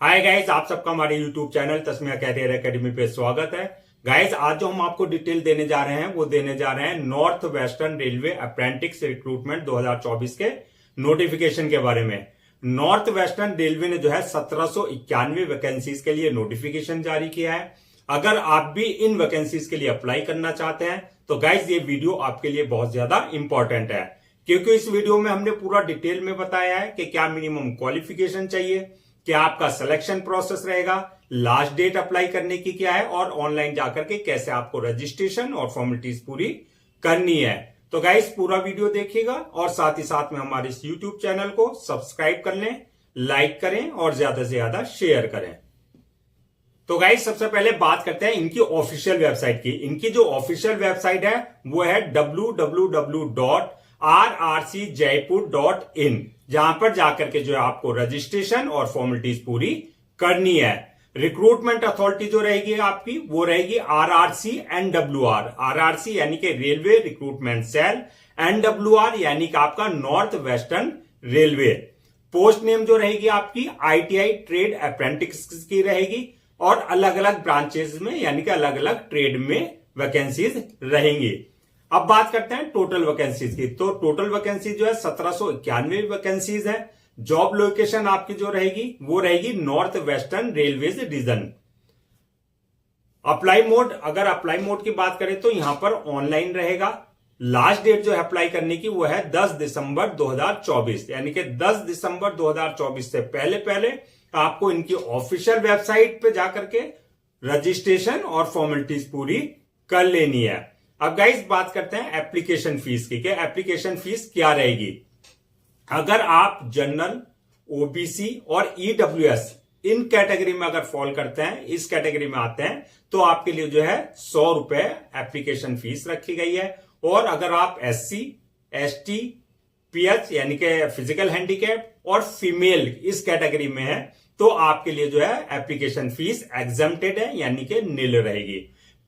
Hi guys, आप सबका हमारे YouTube channel Tasmiya career academy पे स्वागत है। गाइस, आज जो हम आपको डिटेल देने जा रहे हैं वो देने जा रहे हैं north western railway apprentice recruitment 2024 के नोटिफिकेशन के बारे में। नॉर्थ वेस्टर्न रेलवे ने जो है 1791 वैकेंसीज के लिए नोटिफिकेशन जारी किया है। अगर आप भी इन वैकेंसीज के लिए अप्लाई करना चाहते हैं तो गाइस ये वीडियो आपके लिए बहुत ज्यादा इंपॉर्टेंट है, क्योंकि इस वीडियो में हमने पूरा डिटेल में बताया है कि क्या मिनिमम क्वालिफिकेशन चाहिए, क्या आपका सिलेक्शन प्रोसेस रहेगा, लास्ट डेट अप्लाई करने की क्या है और ऑनलाइन जाकर के कैसे आपको रजिस्ट्रेशन और फॉर्मेलिटीज पूरी करनी है। तो गाइस पूरा वीडियो देखिएगा और साथ ही साथ में हमारे इस यूट्यूब चैनल को सब्सक्राइब कर लें, लाइक करें और ज्यादा से ज्यादा शेयर करें। तो गाइस सबसे पहले बात करते हैं इनकी ऑफिशियल वेबसाइट की। इनकी जो ऑफिशियल वेबसाइट है वो है www.rrcjaipur.in, जहां पर जाकर के जो है आपको रजिस्ट्रेशन और फॉर्मेलिटीज पूरी करनी है। रिक्रूटमेंट अथॉरिटी जो रहेगी आपकी वो रहेगी आरआरसी एनडब्ल्यूआर। आरआरसी यानी कि रेलवे रिक्रूटमेंट सेल, एनडब्ल्यूआर यानी कि आपका north western railway. Post name जो रहेगी आपकी आईटीआई ट्रेड अप्रेंटिस की रहेगी और अलग अलग ब्रांचेस में यानी कि अलग अलग ट्रेड में वैकेंसीज रहेंगी। अब बात करते हैं टोटल वैकेंसीज की। तो टोटल वैकेंसी जो है 1791 वैकेंसीज है। जॉब लोकेशन आपकी जो रहेगी वो रहेगी north western railways region. Apply mode, अगर अप्लाई मोड की बात करें तो यहां पर ऑनलाइन रहेगा। लास्ट डेट जो है अप्लाई करने की वो है 10 दिसंबर 2024, यानी कि 10 दिसंबर 2024 से पहले पहले आपको इनकी ऑफिशियल वेबसाइट पे जाकर के रजिस्ट्रेशन और फॉर्मेलिटीज पूरी कर लेनी है। अब गाइस बात करते हैं एप्लीकेशन फीस की कि एप्लीकेशन फीस क्या रहेगी। अगर आप जनरल, ओबीसी और ईडब्ल्यूएस इन कैटेगरी में अगर फॉल करते हैं, इस कैटेगरी में आते हैं, तो आपके लिए जो है 100 रुपए एप्लीकेशन फीस रखी गई है। और अगर आप एससी, एसटी, पीएच यानी कि फिजिकल हैंडीकैप और फीमेल इस कैटेगरी में है तो आपके लिए जो है एप्लीकेशन फीस एग्जम्प्टेड है, यानी कि निल रहेगी।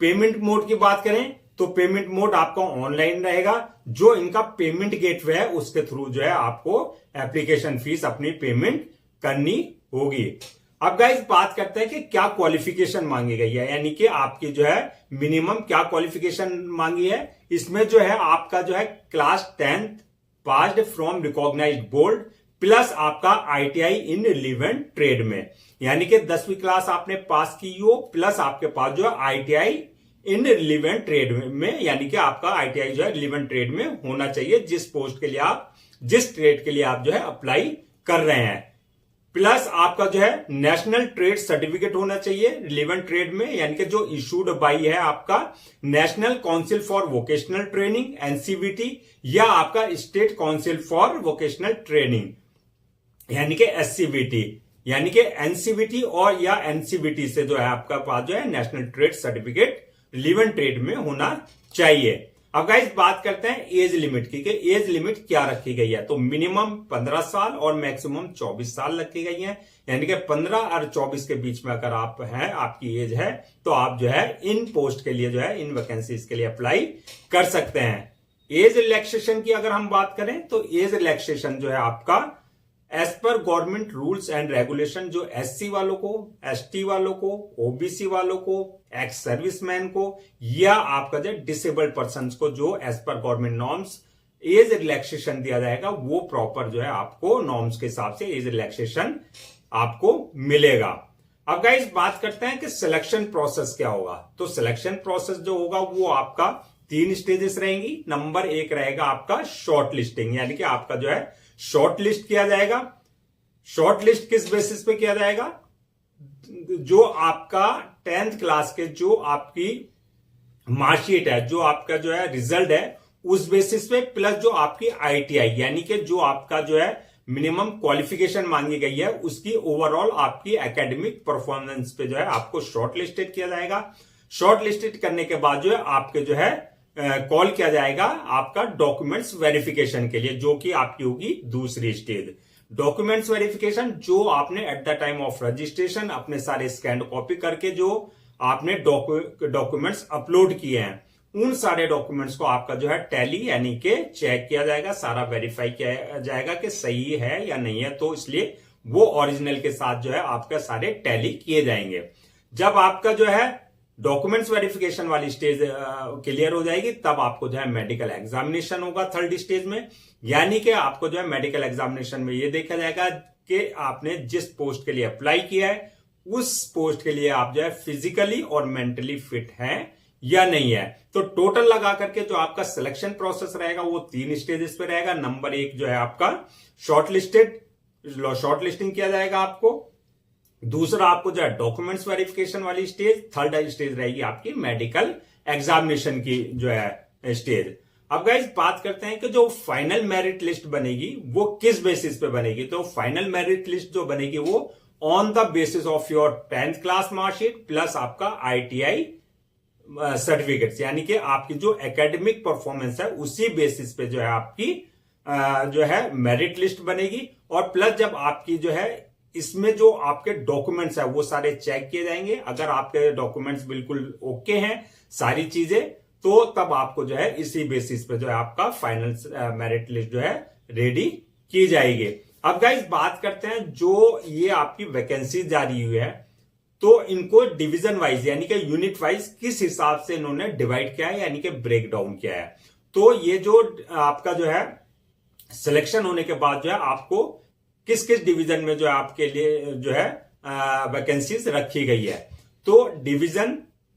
पेमेंट मोड की बात करें तो पेमेंट मोड आपका ऑनलाइन रहेगा। जो इनका पेमेंट गेटवे है उसके थ्रू जो है आपको एप्लीकेशन फीस अपनी पेमेंट करनी होगी। अब गाइस बात करते हैं कि क्या क्वालिफिकेशन मांगी गई है, यानी कि आपकी जो है मिनिमम क्या क्वालिफिकेशन मांगी है। इसमें जो है आपका जो है class 10th passed from recognised board plus आपका आईटीआई इन रिलेवेंट ट्रेड में, यानी कि 10वीं क्लास आपने पास की हो प्लस आपके पास जो है आईटीआई इन रिलेवेंट ट्रेड में, यानी कि आपका आईटीआई जो है रिलेवेंट ट्रेड में होना चाहिए जिस पोस्ट के लिए आप, जिस ट्रेड के लिए आप जो है अप्लाई कर रहे हैं। प्लस आपका जो है नेशनल ट्रेड सर्टिफिकेट होना चाहिए रिलेवेंट ट्रेड में, यानी कि जो इशूड बाई है आपका national council for vocational training NCVT या आपका state council for vocational training यानी कि एससीवीटी, यानी कि एनसीवीटी और या एनसीवीटी से जो है आपका पास जो है national trade certificate relevant trade में होना चाहिए। अब गाइस बात करते हैं एज लिमिट की कि एज लिमिट क्या रखी गई है। तो मिनिमम 15 साल और मैक्सिमम 24 साल रखी गई है, यानी कि 15 और 24 के बीच में अगर आप हैं, आपकी एज है, तो आप जो है इन पोस्ट के लिए जो है इन वैकेंसीज के लिए अप्लाई कर सकते हैं। एज रिलैक्सेशन की अगर हम बात करें तो एज रिलैक्सेशन जो है आपका एज पर गवर्नमेंट रूल्स एंड रेगुलेशन, जो एससी वालों को, एसटी वालों को, ओबीसी वालों को, एक्स सर्विसमैन को या आपका जो डिसेबल्ड पर्संस को जो एज पर गवर्नमेंट नॉर्म्स एज रिलैक्सेशन दिया जाएगा वो प्रॉपर जो है आपको नॉर्म्स के हिसाब से एज रिलैक्सेशन आपको मिलेगा। अब गाइस बात करते हैं कि सिलेक्शन प्रोसेस क्या होगा। तो सिलेक्शन प्रोसेस जो होगा वो आपका 3 स्टेजेस रहेंगी। नंबर 1 रहेगा आपका शॉर्ट लिस्टिंग, यानी कि आपका जो है शॉर्ट लिस्ट किया जाएगा। शॉर्ट लिस्ट किस बेसिस पे किया जाएगा, जो आपका 10th क्लास के जो आपकी मार्कशीट है, जो आपका जो है रिजल्ट है उस बेसिस पे, प्लस जो आपकी आईटीआई यानी कि जो आपका जो है मिनिमम क्वालिफिकेशन मांगी गई है उसकी ओवरऑल आपकी एकेडमिक परफॉर्मेंस पे जो है आपको शॉर्ट लिस्टेड किया जाएगा। शॉर्ट लिस्टेड करने के बाद जो है आपके जो है कॉल किया जाएगा आपका डॉक्यूमेंट्स वेरिफिकेशन के लिए, जो कि आपकी होगी दूसरी स्टेज। डॉक्यूमेंट्स वेरिफिकेशन जो आपने at the time of registration अपने सारे स्कैन कॉपी करके जो आपने डॉक्यूमेंट्स अपलोड किए हैं उन सारे डॉक्यूमेंट्स को आपका जो है टैली यानी कि चेक किया जाएगा, सारा वेरीफाई किया जाएगा कि सही है या नहीं है। तो इसलिए वो ओरिजिनल के साथ जो है आपका सारे टैली किए जाएंगे। जब आपका जो है डॉक्यूमेंट्स वेरिफिकेशन वाली स्टेज क्लियर हो जाएगी, तब आपको जो है मेडिकल एग्जामिनेशन होगा थर्ड स्टेज में। यानी कि आपको जो है मेडिकल एग्जामिनेशन में ये देखा जाएगा कि आपने जिस पोस्ट के लिए अप्लाई किया है उस पोस्ट के लिए आप जो है फिजिकली और मेंटली फिट हैं या नहीं है। तो टोटल लगा करके जो आपका सिलेक्शन प्रोसेस रहेगा वो 3 स्टेजेस पे रहेगा। नंबर 1 जो है आपका शॉर्टलिस्टिंग किया जाएगा आपको। दूसरा आपको जो है डॉक्यूमेंट्स वेरिफिकेशन वाली स्टेज। थर्ड स्टेज रहेगी आपकी मेडिकल एग्जामिनेशन की जो है स्टेज। अब गाइस बात करते हैं कि जो फाइनल मेरिट लिस्ट बनेगी वो किस बेसिस पे बनेगी। तो फाइनल मेरिट लिस्ट जो बनेगी वो on the basis of your 10th class marksheet plus आपका ITI सर्टिफिकेट्स, यानी कि आपकी जो एकेडमिक परफॉर्मेंस है उसी बेसिस पे जो है आपकी जो है मेरिट लिस्ट बनेगी। और प्लस जब आपकी जो है इसमें जो आपके डॉक्यूमेंट्स है वो सारे चेक किए जाएंगे। अगर आपके डॉक्यूमेंट्स बिल्कुल ओके हैं सारी चीजें, तो तब आपको जो है इसी बेसिस पे जो है आपका फाइनल मेरिट लिस्ट जो है रेडी की जाएगी। अब गाइस बात करते हैं जो ये आपकी वैकेंसी जारी हुई है तो इनको डिवीजन वाइज यानी कि यूनिट वाइज किस हिसाब से इन्होंने डिवाइड किया है, यानी कि ब्रेक डाउन किया है। तो ये जो आपका जो है सिलेक्शन होने के बाद जो है आपको किस किस डिवीजन में जो है आपके लिए जो है वैकेंसीज रखी गई है। तो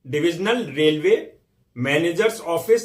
divisional railway managers office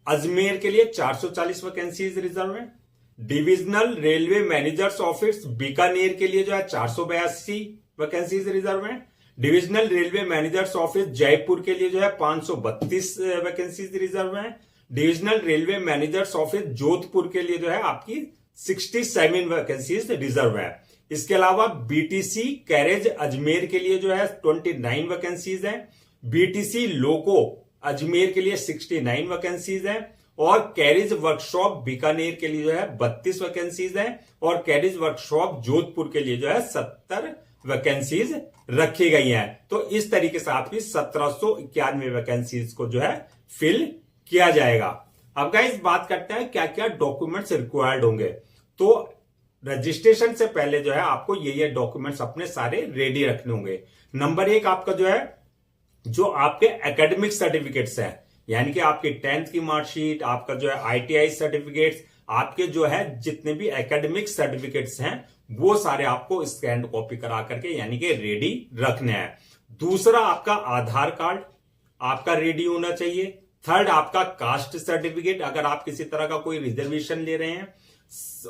Ajmer के लिए 440 वैकेंसीज रिजर्व है। Divisional railway managers office Bikaner के लिए जो है 482 वैकेंसीज रिजर्व है। Divisional railway managers office Jaipur के लिए जो है 532 वैकेंसीज रिजर्व है। Divisional railway managers office Jodhpur के लिए जो है आपकी 67 वैकेंसीज रिजर्व है। इसके अलावा बीटीसी कैरेज अजमेर के लिए जो है 29 वैकेंसीज है। बीटीसी लोको अजमेर के लिए 69 वैकेंसीज है। और कैरिज वर्कशॉप बीकानेर के लिए जो है 32 वैकेंसीज है। और कैरिज वर्कशॉप जोधपुर के लिए जो है 70 वैकेंसीज रखी गई हैं। तो इस तरीके से आपकी 1791 वैकेंसीज को जो है फिल किया जाएगा। अब गाइस बात करते हैं क्या क्या डॉक्यूमेंट्स रिक्वायर्ड होंगे। तो रजिस्ट्रेशन से पहले जो है आपको ये डॉक्यूमेंट्स अपने सारे रेडी रखने होंगे। नंबर 1 आपका जो है जो आपके एकेडमिक सर्टिफिकेट्स हैं, यानी कि आपकी 10th की मार्कशीट, आपका जो है ITI सर्टिफिकेट्स, आपके जो है जितने भी एकेडमिक सर्टिफिकेट्स हैं वो सारे आपको स्कैन कॉपी करा करके यानी कि रेडी रखने हैं। दूसरा आपका आधार कार्ड आपका रेडी होना चाहिए। थर्ड आपका कास्ट सर्टिफिकेट अगर आप किसी तरह का कोई रिजर्वेशन ले रहे हैं।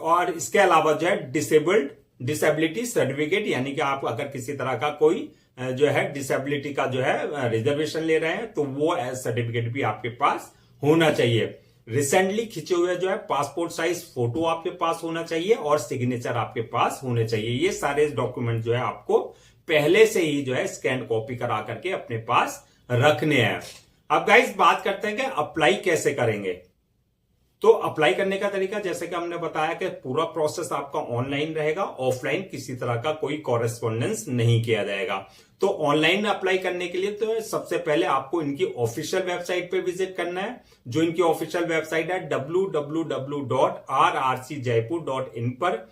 और इसके अलावा जो है डिसेबिलिटी सर्टिफिकेट, यानी कि आप अगर किसी तरह का कोई जो है डिसेबिलिटी का जो है रिजर्वेशन ले रहे हैं तो वो सर्टिफिकेट भी आपके पास होना चाहिए। रिसेंटली खींचे हुए जो है पासपोर्ट साइज फोटो आपके पास होना चाहिए और सिग्नेचर आपके पास होने चाहिए। ये सारे डॉक्यूमेंट जो है आपको पहले से ही जो है स्कैन कॉपी करा करके अपने पास रखने हैं। अब गाइस बात करते हैं कि अप्लाई कैसे करेंगे। तो अप्लाई करने का तरीका जैसे कि हमने बताया कि पूरा प्रोसेस आपका ऑनलाइन रहेगा, ऑफलाइन किसी तरह का कोई कॉरेस्पॉन्डेंस नहीं किया जाएगा। तो ऑनलाइन अप्लाई करने के लिए तो सबसे पहले आपको इनकी ऑफिशियल वेबसाइट पे विजिट करना है। जो इनकी ऑफिशियल वेबसाइट है www.rrcjaipur.in पर।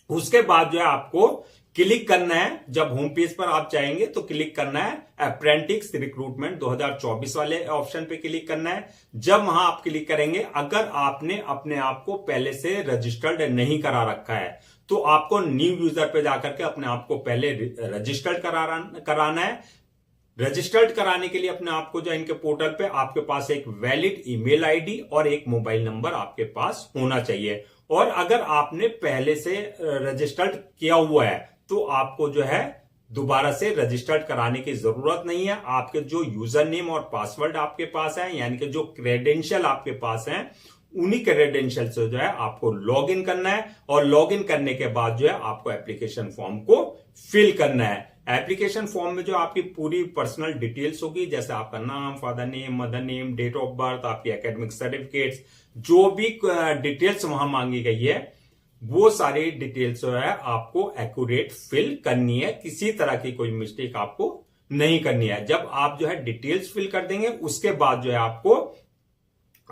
उसके बाद जो है आपको क्लिक करना है, जब होम पेज पर आप जाएंगे तो क्लिक करना है अप्रेंटिस रिक्रूटमेंट 2024 वाले ऑप्शन पे क्लिक करना है। जब वहां आप क्लिक करेंगे, अगर आपने अपने आप को पहले से रजिस्टर्ड नहीं करा रखा है तो आपको न्यू यूजर पे जाकर के अपने आप को पहले रजिस्टर्ड कराना है। रजिस्टर्ड कराने के लिए अपने आप को जो इनके पोर्टल पे आपके पास एक वैलिड ईमेल आईडी और एक मोबाइल नंबर आपके पास होना चाहिए। और अगर आपने पहले से रजिस्टर्ड किया हुआ है तो आपको जो है दोबारा से रजिस्टर्ड कराने की जरूरत नहीं है। आपके जो यूजर नेम और पासवर्ड आपके पास है, यानी कि जो क्रेडेंशियल आपके पास है, उन्हीं क्रेडेंशियल से जो है आपको लॉग इन करना है। और लॉग इन करने के बाद जो है आपको एप्लीकेशन फॉर्म को फिल करना है। एप्लीकेशन फॉर्म में जो आपकी पूरी पर्सनल डिटेल्स होगी, जैसे आपका नाम, father name, mother name, date of birth, आपकी एकेडमिक सर्टिफिकेट्स, जो भी डिटेल्स वहां मांगी गई है वो सारी डिटेल्स जो है आपको एक्यूरेट फिल करनी है। किसी तरह की कोई मिस्टेक आपको नहीं करनी है। जब आप जो है डिटेल्स फिल कर देंगे उसके बाद जो है आपको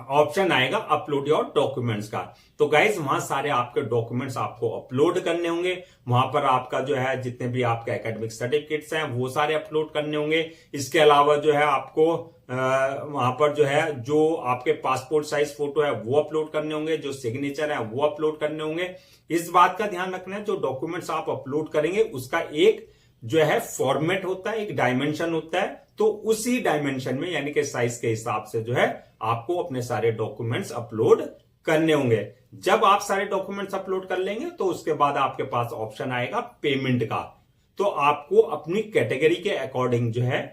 ऑप्शन आएगा अपलोड योर डॉक्यूमेंट्स का। तो गाइज वहां सारे आपके डॉक्यूमेंट्स आपको अपलोड करने होंगे। वहां पर आपका जो है जितने भी आपके एकेडमिक सर्टिफिकेट्स हैं वो सारे अपलोड करने होंगे। इसके अलावा जो है आपको वहां पर जो है जो आपके पासपोर्ट साइज फोटो है वो अपलोड करने होंगे, जो सिग्नेचर है वो अपलोड करने होंगे। इस बात का ध्यान रखना है जो डॉक्यूमेंट्स आप अपलोड करेंगे उसका एक जो है फॉर्मेट होता है, एक डायमेंशन होता है। तो उसी डायमेंशन में यानी कि साइज के हिसाब से जो है आपको अपने सारे डॉक्यूमेंट्स अपलोड करने होंगे। जब आप सारे डॉक्यूमेंट्स अपलोड कर लेंगे तो उसके बाद आपके पास ऑप्शन आएगा पेमेंट का। तो आपको अपनी कैटेगरी के अकॉर्डिंग जो है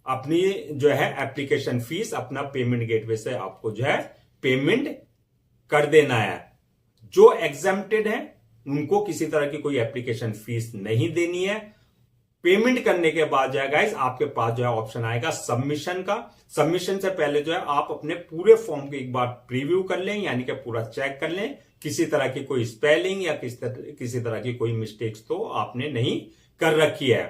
अपनी जो है एप्लीकेशन फीस अपना पेमेंट गेटवे से आपको जो है पेमेंट कर देना है। जो एग्जेम्प्टेड है उनको किसी तरह की कोई एप्लीकेशन फीस नहीं देनी है। पेमेंट करने के बाद जो है गाइस आपके पास जो है ऑप्शन आएगा सबमिशन का। सबमिशन से पहले जो है आप अपने पूरे फॉर्म को एक बार प्रीव्यू कर लें, यानी कि पूरा चेक कर लें, किसी तरह की कोई स्पेलिंग या किसी तरह की कोई मिस्टेक्स तो आपने नहीं कर रखी है।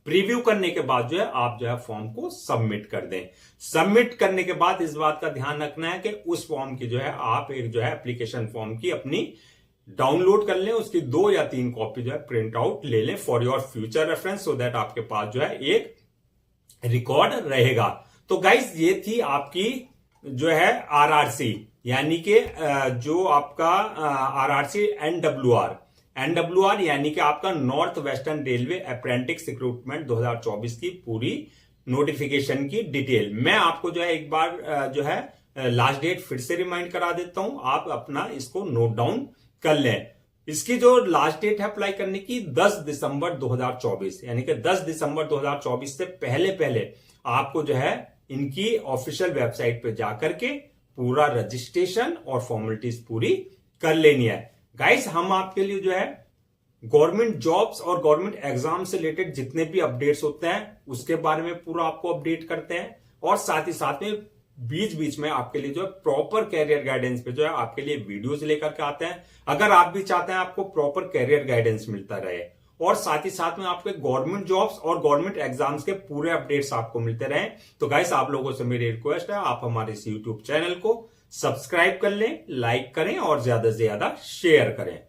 प्रीव्यू करने के बाद जो है आप जो है फॉर्म को सबमिट कर दें। सबमिट करने के बाद इस बात का ध्यान रखना है कि उस फॉर्म की जो है आप एक जो है एप्लीकेशन फॉर्म की अपनी डाउनलोड कर लें, उसकी 2 या 3 कॉपी जो है प्रिंट आउट ले लें for your future reference, so that आपके पास जो है एक रिकॉर्ड रहेगा। तो गाइस ये थी आपकी जो है आरआरसी, यानी कि जो आपका आरआरसी एनडब्ल्यूआर यानी कि आपका north western railway apprentice recruitment 2024 की पूरी नोटिफिकेशन की डिटेल मैं आपको जो है एक बार जो है लास्ट डेट फिर से रिमाइंड करा देता हूं, आप अपना इसको नोट डाउन कर लें। इसकी जो लास्ट डेट है अप्लाई करने की 10 दिसंबर 2024, यानी कि 10 दिसंबर 2024 से पहले पहले आपको जो है इनकी ऑफिशियल वेबसाइट पे जाकर के पूरा रजिस्ट्रेशन और फॉर्मेलिटीज पूरी कर लेनी है। गाइस हम आपके लिए जो है गवर्नमेंट जॉब्स और गवर्नमेंट एग्जाम से रिलेटेड जितने भी अपडेट्स होते हैं उसके बारे में पूरा आपको अपडेट करते हैं, और साथ ही साथ में बीच बीच में आपके लिए जो है प्रॉपर कैरियर गाइडेंस पे जो है आपके लिए वीडियोस लेकर के आते हैं। अगर आप भी चाहते हैं आपको प्रॉपर कैरियर गाइडेंस मिलता रहे और साथ ही साथ में आपके गवर्नमेंट जॉब्स और गवर्नमेंट एग्जाम्स के पूरे अपडेट्स आपको मिलते रहे, तो गाइस आप लोगों से मेरी रिक्वेस्ट है आप हमारे इस यूट्यूब चैनल को सब्सक्राइब कर लें, लाइक करें और ज्यादा से ज्यादा शेयर करें।